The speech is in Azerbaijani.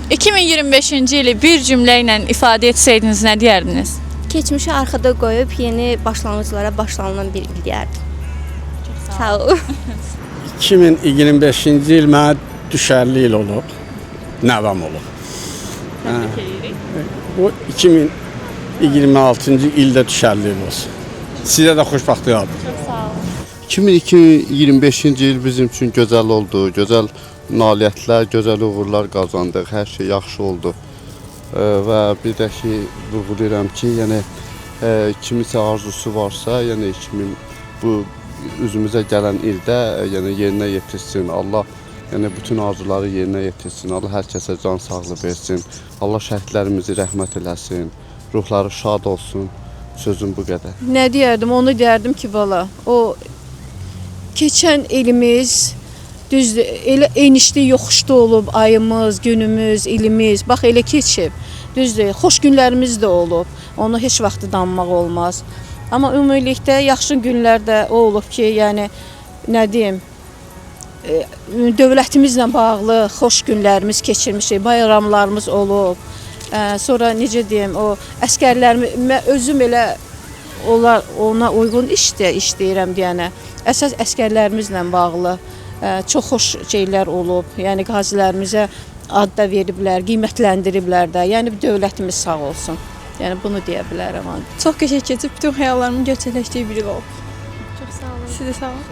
2025-ci ili bir cümlə ilə ifadə etsəydiniz nə deyərdiniz? Keçmişi arxada qoyub yeni başlanğıclara başlanılan bir il deyərdim. Sağ ol. 2025-ci il mənə düşərli il olub, nəvam olub. Təbrik edirik. Bu 2026-cı ildə düşərli il olsun. Sizə də xoşbəxtlik arzulayıram. Çox sağ olun. 2025-ci il bizim üçün gözəl oldu. Gözəl nailiyyətlər, gözəl uğurlar qazandıq. Hər şey yaxşı oldu. Və bir də ki, vurğulayıram ki, yəni kimisə arzusu varsa, yəni bu üzümüzə gələn ildə yəni yerinə yetirsin. Allah yəni bütün arzuları yerinə yetirsin. Allah hər kəsə can sağlığı versin. Allah şəhidlərimizi rəhmət eləsin. Ruhları şad olsun. Sözüm bu qədər. Nə deyərdim? Onu deyərdim ki, bala, o keçən ilimiz düzdür, elə enişli yoxuşlu olub ayımız, günümüz, ilimiz. Bax elə keçib. Düzdür, xoş günlərimiz də olub. Onu heç vaxt danmaq olmaz. Amma ümumilikdə yaxşı günlər də o olub ki, yəni nə deyim, dövlətimizlə bağlı xoş günlərimiz keçirmişik, bayramlarımız olub. Sonra necə deyim, o əsgərlərimi özüm elə ona uyğun işləyirəm deyənə. Əsas əsgərlərimizlə bağlı çox xoş şeylər olub. Yəni qazilərimizə ad da veriblər, qiymətləndiriblər də. Yəni dövlətimiz sağ olsun. Yəni bunu deyə bilərəm. Çox qəşəng keçib, bütün xəyallarımın gerçəkləşdiyi bir il olub. Çox sağ olun. Sizə sağ olun.